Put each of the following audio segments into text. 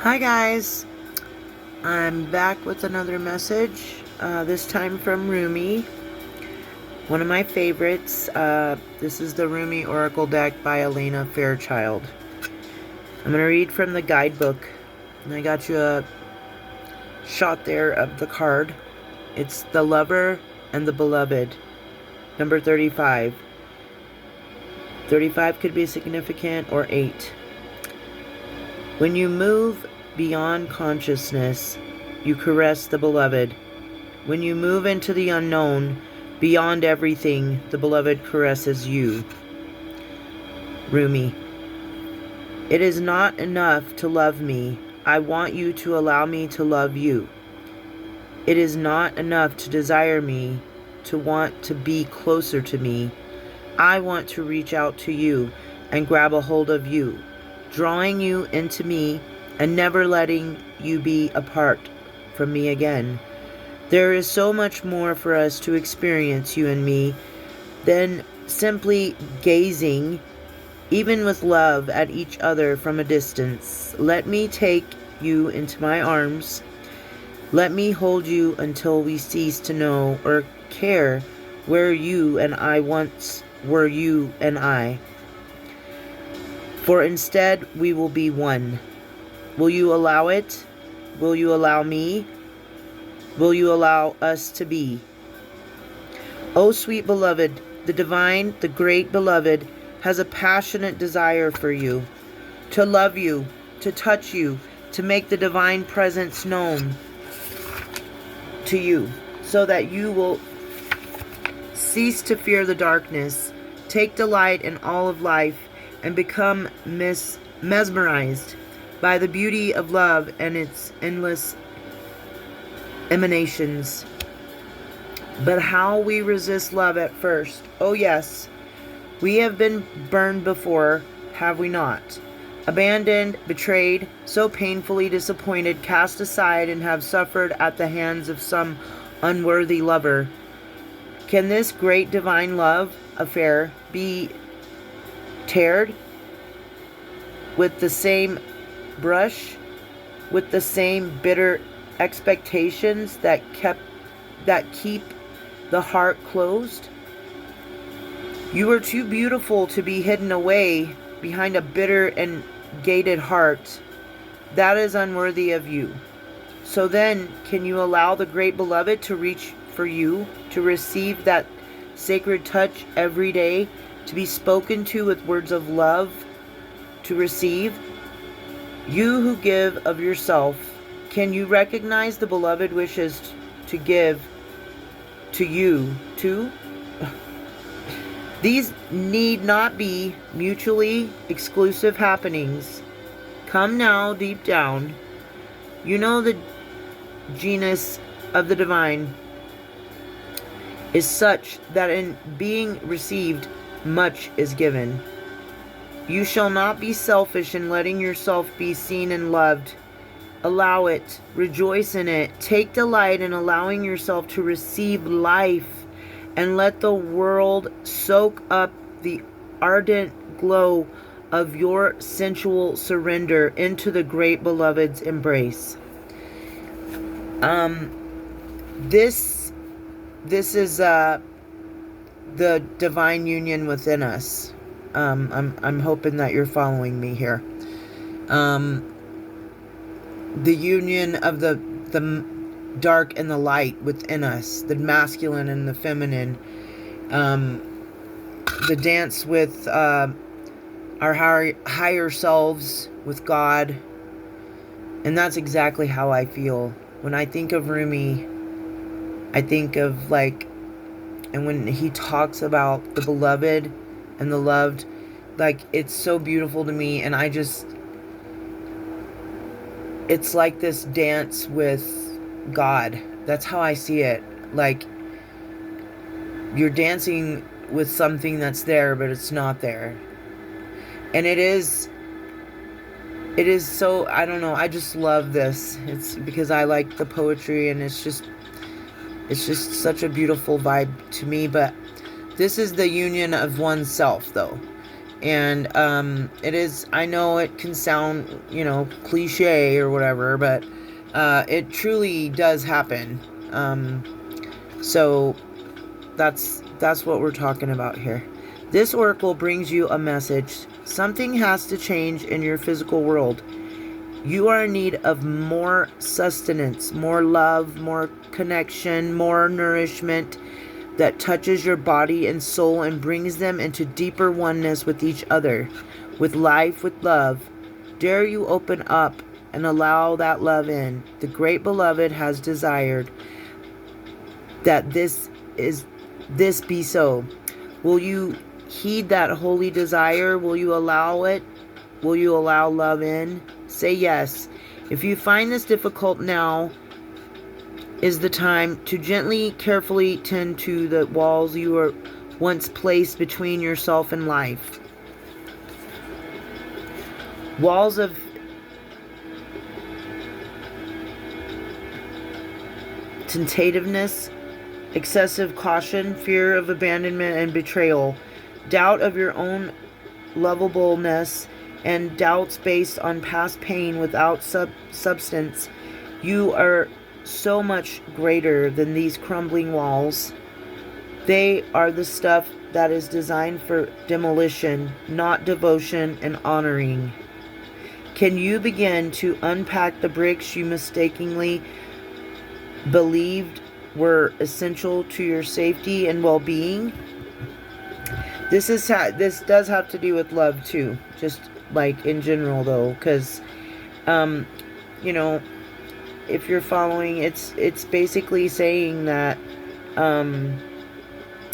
Hi guys, I'm back with another message, this time from RUMI, one of my favorites. This is the RUMI Oracle deck by Elena Fairchild. I'm going to read from the guidebook, and I got you a shot there of the card. It's the Lover and the Beloved, number 35. 35 could be significant, or 8. When you move beyond consciousness, you caress the beloved. When you move into the unknown, beyond everything, the beloved caresses you. Rumi. It is not enough to love me. I want you to allow me to love you. It is not enough to desire me, to want to be closer to me. I want to reach out to you and grab a hold of you, drawing you into me and never letting you be apart from me again. There is so much more for us to experience, you and me, than simply gazing, even with love, at each other from a distance. Let me take you into my arms. Let me hold you until we cease to know or care where you and I once were, you and I. For instead, we will be one. Will you allow it? Will you allow me? Will you allow us to be? Oh, sweet beloved, the divine, the great beloved, has a passionate desire for you, to love you, to touch you, to make the divine presence known to you, so that you will cease to fear the darkness, take delight in all of life, and become mesmerized by the beauty of love and its endless emanations. But how we resist love at first. Oh yes, we have been burned before, have we not? Abandoned, betrayed, so painfully disappointed, cast aside, and have suffered at the hands of some unworthy lover. Can this great divine love affair be tarred with the same brush, with the same bitter expectations that keep the heart closed? You are too beautiful to be hidden away behind a bitter and gated heart. That is unworthy of you. So then, can you allow the great beloved to reach for you, to receive that sacred touch every day, to be spoken to with words of love, to receive? You who give of yourself, can you recognize the beloved wishes to give to you too? These need not be mutually exclusive happenings. Come now, deep down. You know the genus of the divine is such that in being received, much is given. You shall not be selfish in letting yourself be seen and loved. Allow it. Rejoice in it. Take delight in allowing yourself to receive life, and let the world soak up the ardent glow of your sensual surrender into the great beloved's embrace. This is the divine union within us. I'm hoping that you're following me here. The union of the dark and the light within us, the masculine and the feminine, the dance with our higher selves, with God. And that's exactly how I feel. When I think of Rumi, I think of and when he talks about the beloved and the loved, it's so beautiful to me, and it's like this dance with God. That's how I see it. You're dancing with something that's there, but it's not there. And it is so, I don't know, I just love this. It's because I like the poetry, and it's just such a beautiful vibe to me. But this is the union of oneself, though. And it is, I know it can sound, cliche or whatever, but it truly does happen. So that's what we're talking about here. This oracle brings you a message. Something has to change in your physical world. You are in need of more sustenance, more love, more connection, more nourishment that touches your body and soul and brings them into deeper oneness with each other, with life, with love. Dare you open up and allow that love in. The great beloved has desired that this be so. Will you heed that holy desire? Will you allow it? Will you allow love in? Say yes. If you find this difficult, now is the time to gently, carefully tend to the walls you were once placed between yourself and life. Walls of tentativeness, excessive caution, fear of abandonment and betrayal, doubt of your own lovableness, and doubts based on past pain without substance. You are so much greater than these crumbling walls. They are the stuff that is designed for demolition, not devotion and honoring. Can you begin to unpack the bricks you mistakenly believed were essential to your safety and well-being? This does have to do with love too, just like in general though, because if you're following, it's basically saying that and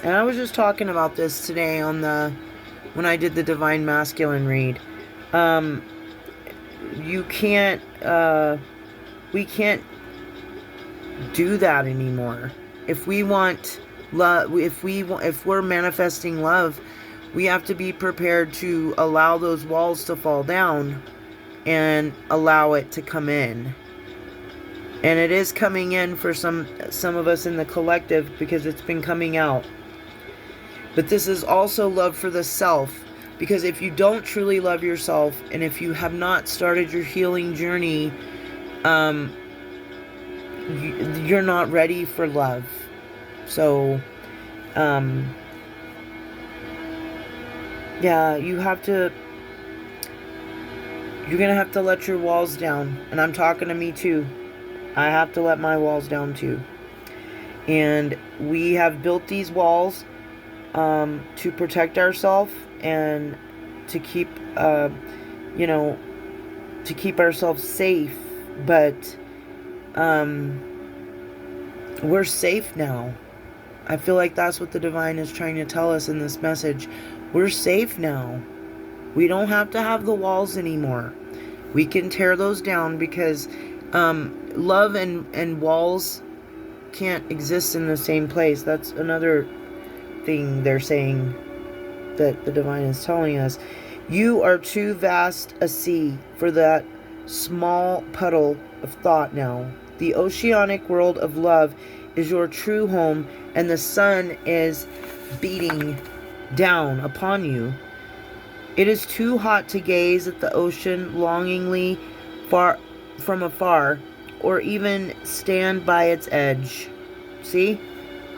I was just talking about this today when I did the Divine Masculine read. We can't do that anymore. If we want love, if we're manifesting love, we have to be prepared to allow those walls to fall down and allow it to come in. And it is coming in for some of us in the collective, because it's been coming out. But this is also love for the self, because if you don't truly love yourself, and if you have not started your healing journey, you're not ready for love. So yeah, you're gonna have to let your walls down. And I'm talking to me too. I have to let my walls down too. And we have built these walls to protect ourselves and to keep to keep ourselves safe. But we're safe now. I feel like that's what the divine is trying to tell us in this message. We're safe now. We don't have to have the walls anymore. We can tear those down, because love and walls can't exist in the same place. That's another thing they're saying that the divine is telling us. You are too vast a sea for that small puddle of thought now. The oceanic world of love is your true home, and the sun is beating down upon you. It is too hot to gaze at the ocean longingly from afar, or even stand by its edge. See?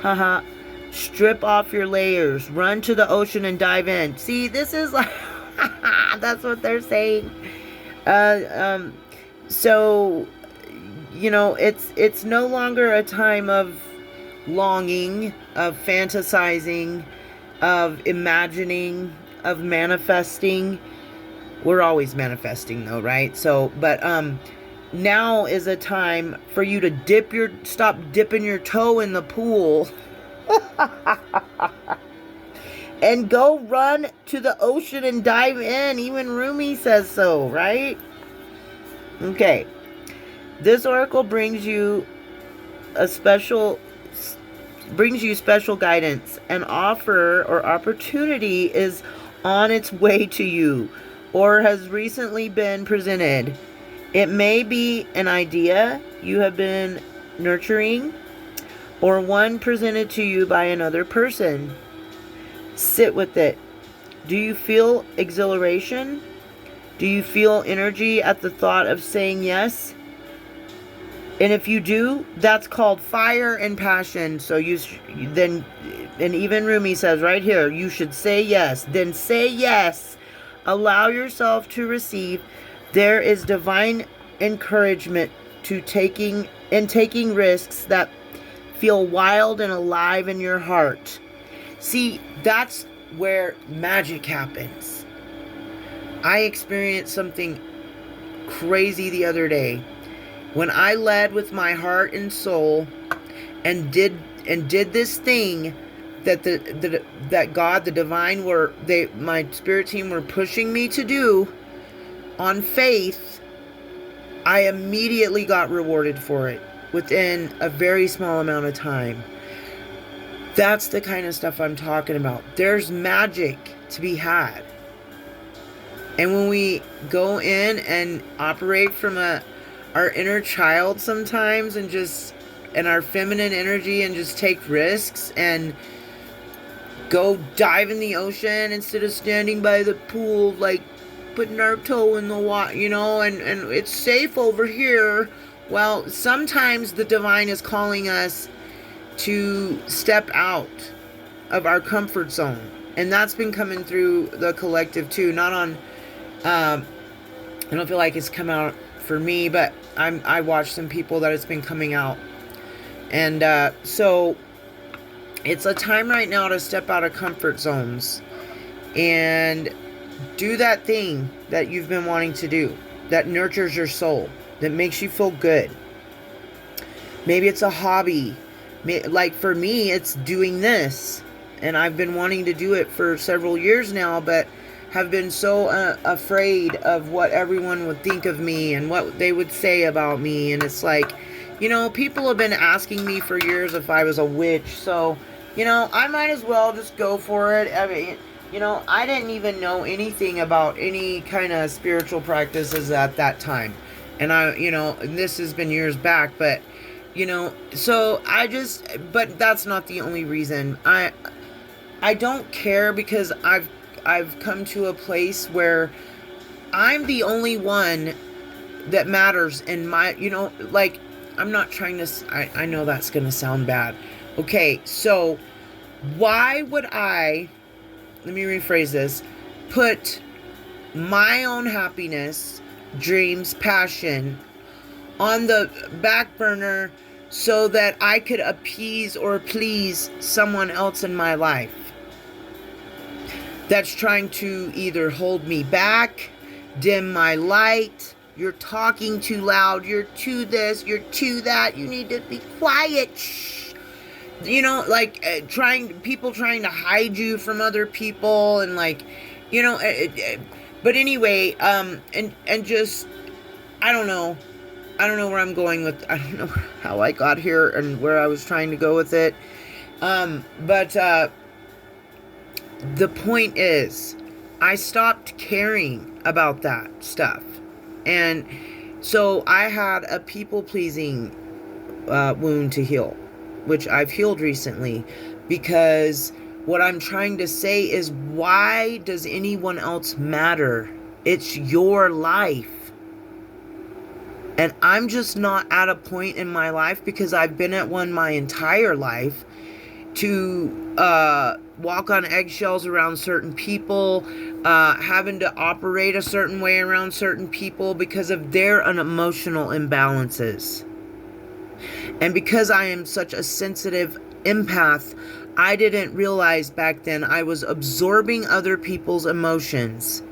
Haha. Strip off your layers. Run to the ocean and dive in. See, this is like that's what they're saying. So it's no longer a time of longing, of fantasizing, of imagining, of manifesting. We're always manifesting though, right? So, but now is a time for you to stop dipping your toe in the pool and go run to the ocean and dive in. Even RUMI says so, right? Okay. This oracle brings you special guidance. An offer or opportunity is on its way to you, or has recently been presented. It may be an idea you have been nurturing, or one presented to you by another person. Sit with it. Do you feel exhilaration? Do you feel energy at the thought of saying yes? And if you do, that's called fire and passion. So then, and even Rumi says right here, you should say yes. Then say yes. Allow yourself to receive. There is divine encouragement to taking risks that feel wild and alive in your heart. See, that's where magic happens. I experienced something crazy the other day when I led with my heart and soul and did this thing that that God, the divine, my spirit team were pushing me to do on faith. I immediately got rewarded for it within a very small amount of time. That's the kind of stuff I'm talking about. There's magic to be had. And when we go in and operate from our inner child sometimes and our feminine energy and just take risks and go dive in the ocean instead of standing by the pool, like putting our toe in the water, and it's safe over here. Well, sometimes the divine is calling us to step out of our comfort zone. And that's been coming through the collective too. Not on, I don't feel like it's come out for me, but I watched some people that it's been coming out. And so it's a time right now to step out of comfort zones and do that thing that you've been wanting to do, that nurtures your soul, that makes you feel good. Maybe it's a hobby. Like for me, it's doing this. And I've been wanting to do it for several years now, but have been so afraid of what everyone would think of me and what they would say about me. And it's like, people have been asking me for years if I was a witch. So, I might as well just go for it. I mean, I didn't even know anything about any kind of spiritual practices at that time. And this has been years back, but, so but that's not the only reason. I don't care, because I've come to a place where I'm the only one that matters in my, I'm not trying to, I know that's going to sound bad. Okay, so why would let me rephrase this, put my own happiness, dreams, passion on the back burner so that I could appease or please someone else in my life that's trying to either hold me back, dim my light, you're talking too loud, you're too this, you're too that, you need to be quiet, shh. People trying to hide you from other people, and but anyway, and just, I don't know where I'm going with, I don't know how I got here and where I was trying to go with it, but the point is, I stopped caring about that stuff. And so I had a people-pleasing wound to heal, which I've healed recently, because what I'm trying to say is, why does anyone else matter? It's your life. And I'm just not at a point in my life, because I've been at one my entire life, to walk on eggshells around certain people, having to operate a certain way around certain people because of their emotional imbalances. And because I am such a sensitive empath, I didn't realize back then I was absorbing other people's emotions.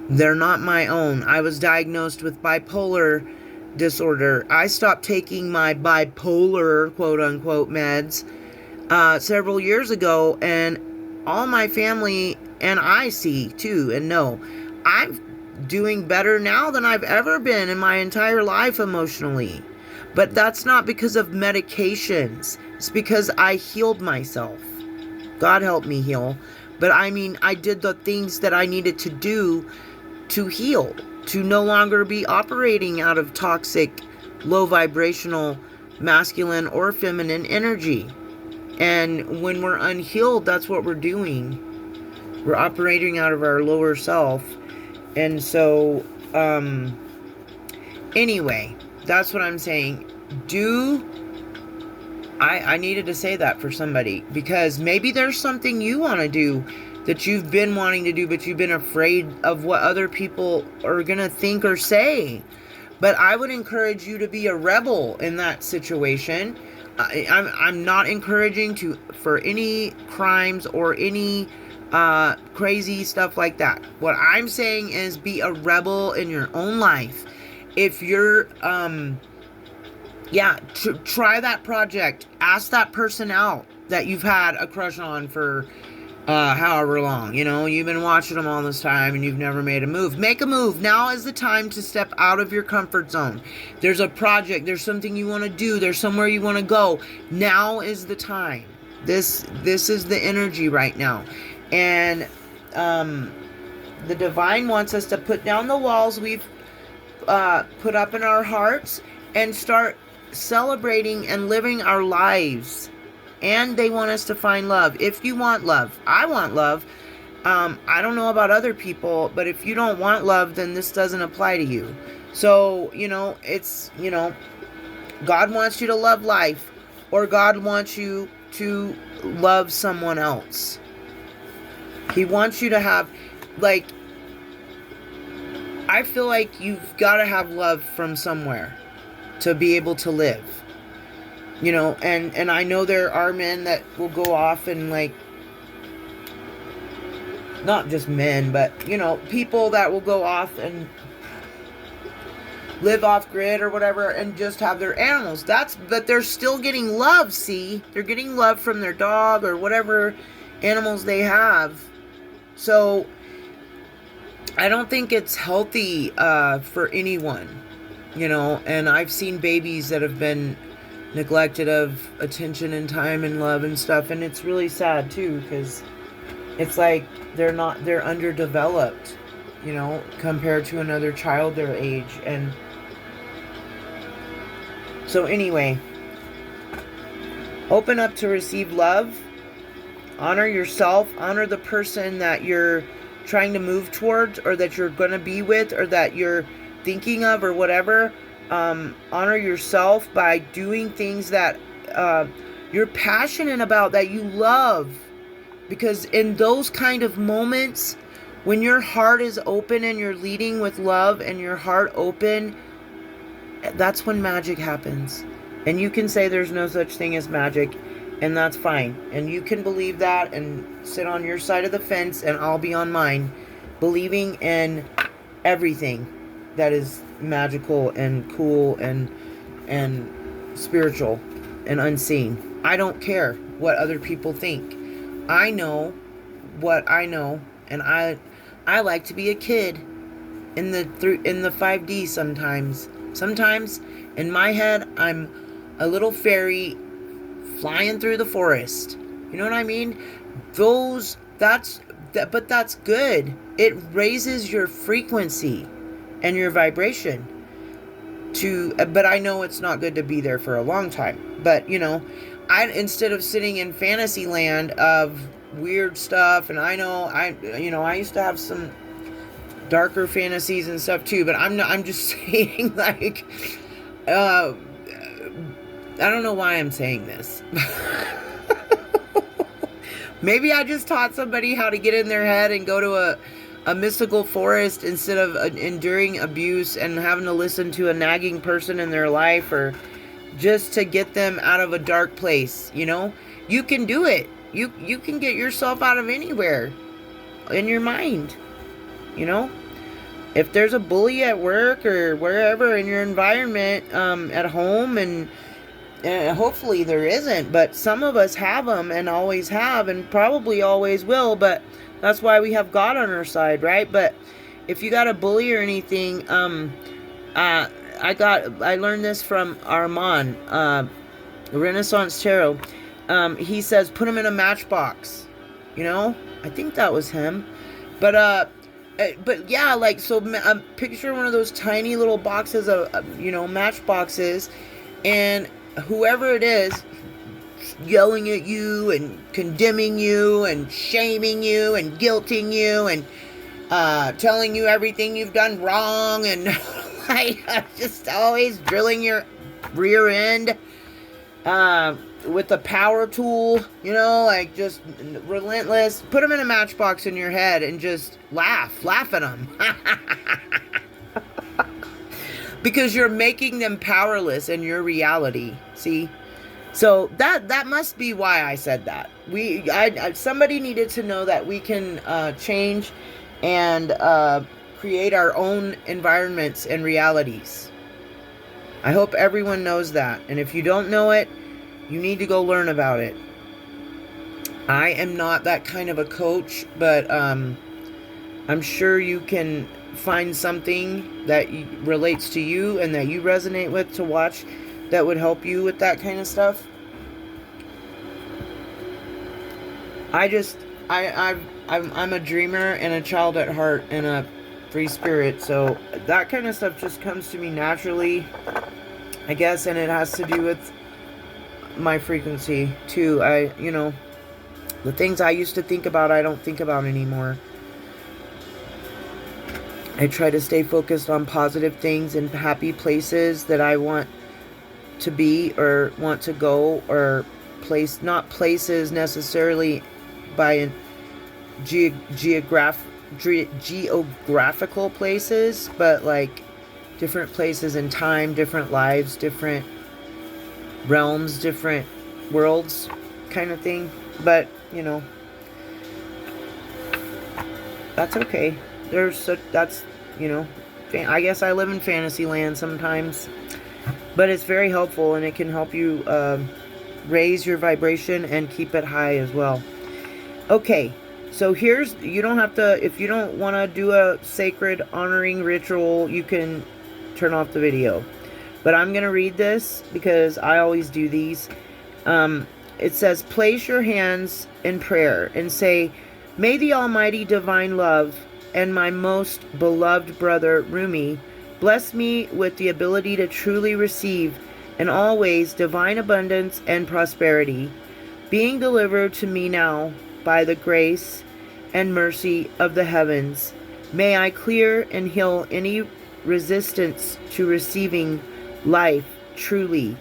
They're not my own. I was diagnosed with bipolar disorder. I stopped taking my bipolar, quote unquote, meds several years ago, and all my family and I see too and know I'm doing better now than I've ever been in my entire life emotionally. But that's not because of medications. It's because I healed myself. God helped me heal. But I mean, I did the things that I needed to do to heal, to no longer be operating out of toxic, low vibrational, masculine or feminine energy. And when we're unhealed, that's what we're doing. We're operating out of our lower self. And so, anyway, that's what I'm saying. I needed to say that for somebody, because maybe there's something you want to do that you've been wanting to do, but you've been afraid of what other people are going to think or say. But I would encourage you to be a rebel in that situation. I'm not encouraging for any crimes or any crazy stuff like that. What I'm saying is be a rebel in your own life. If you're try that project. Ask that person out that you've had a crush on for however long. You know, you've been watching them all this time and you've never made a move. Make a move. Now is the time to step out of your comfort zone. There's a project. There's something you want to do. There's somewhere you want to go. Now is the time. This is the energy right now. And the divine wants us to put down the walls we've put up in our hearts and start celebrating and living our lives. And they want us to find love. If you want love, I want love. I don't know about other people, but if you don't want love, then this doesn't apply to you. So, it's, God wants you to love life, or God wants you to love someone else. He wants you to have, I feel like you've got to have love from somewhere to be able to live. And I know there are men that will go off and not just men, but people that will go off and live off grid or whatever and just have their animals. But they're still getting love, see? They're getting love from their dog or whatever animals they have. So I don't think it's healthy for anyone, and I've seen babies that have been neglected of attention and time and love and stuff, and it's really sad too, because it's like they're underdeveloped, compared to another child their age. And so anyway, open up to receive love, honor yourself, honor the person that you're trying to move towards, or that you're going to be with, or that you're thinking of, or whatever. Honor yourself by doing things that you're passionate about, that you love. Because in those kind of moments, when your heart is open and you're leading with love and your heart open, that's when magic happens. And you can say there's no such thing as magic, and that's fine. And you can believe that and sit on your side of the fence, and I'll be on mine, believing in everything that is magical and cool and spiritual and unseen. I don't care what other people think. I know what I know, and I like to be a kid in the 5D sometimes. Sometimes in my head I'm a little fairy flying through the forest. You know what I mean? But that's good. It raises your frequency and your vibration but I know it's not good to be there for a long time. But instead of sitting in fantasy land of weird stuff, and I used to have some darker fantasies and stuff too, but I'm just saying, I don't know why I'm saying this. Maybe I just taught somebody how to get in their head and go to a mystical forest instead of enduring abuse and having to listen to a nagging person in their life, or just to get them out of a dark place. You can do it. You can get yourself out of anywhere in your mind. If there's a bully at work or wherever in your environment, at home, and hopefully there isn't, but some of us have them and always have and probably always will, but that's why we have God on our side, right? But if you got a bully or anything, I learned this from Armand, Renaissance Tarot. He says, put him in a matchbox. I think that was him. But yeah, so picture one of those tiny little boxes of, matchboxes, and whoever it is, yelling at you and condemning you and shaming you and guilting you and telling you everything you've done wrong, and like just always drilling your rear end with a power tool, you know, like just relentless. Put them in a matchbox in your head and just laugh at them. Because you're making them powerless in your reality. See? So that must be why I said that. Somebody needed to know that we can change and create our own environments and realities. I hope everyone knows that. And if you don't know it, you need to go learn about it. I am not that kind of a coach, but I'm sure you can find something that relates to you and that you resonate with to watch that would help you with that kind of stuff. I'm a dreamer and a child at heart and a free spirit, so that kind of stuff just comes to me naturally, I guess, and it has to do with my frequency too. The things I used to think about, I don't think about anymore. I try to stay focused on positive things and happy places that I want to be or want to go, or not places necessarily by geographical places, but like different places in time, different lives, different realms, different worlds kind of thing. But that's okay. I guess I live in fantasy land sometimes, but it's very helpful, and it can help you raise your vibration and keep it high as well. Okay, so you don't have to, if you don't want to do a sacred honoring ritual, you can turn off the video. But I'm going to read this because I always do these. It says, place your hands in prayer and say, may the Almighty Divine Love and my most beloved brother, RUMI, bless me with the ability to truly receive in all ways divine abundance and prosperity, being delivered to me now by the grace and mercy of the heavens. May I clear and heal any resistance to receiving life truly,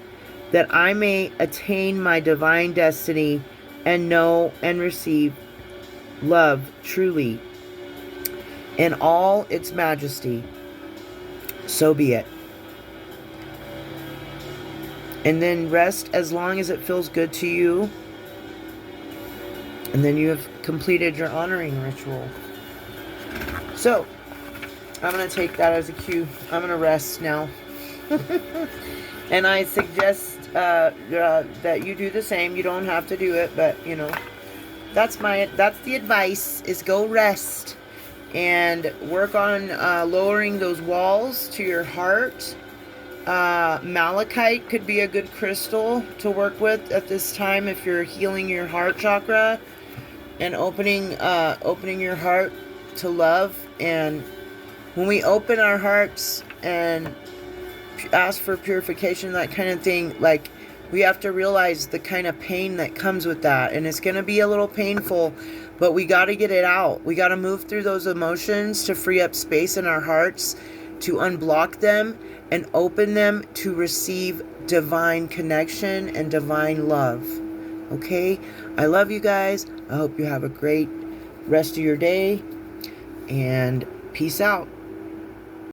that I may attain my divine destiny and know and receive love truly in all its majesty. So be it. And then rest as long as it feels good to you. And then you have completed your honoring ritual. So, I'm going to take that as a cue. I'm going to rest now. And I suggest that you do the same. You don't have to do it, but, that's the advice, is go rest. And work on lowering those walls to your heart. Malachite could be a good crystal to work with at this time if you're healing your heart chakra and opening your heart to love. And when we open our hearts and ask for purification, that kind of thing, like, we have to realize the kind of pain that comes with that, and it's going to be a little painful, but we got to get it out. We got to move through those emotions to free up space in our hearts, to unblock them and open them to receive divine connection and divine love. Okay? I love you guys. I hope you have a great rest of your day, and peace out.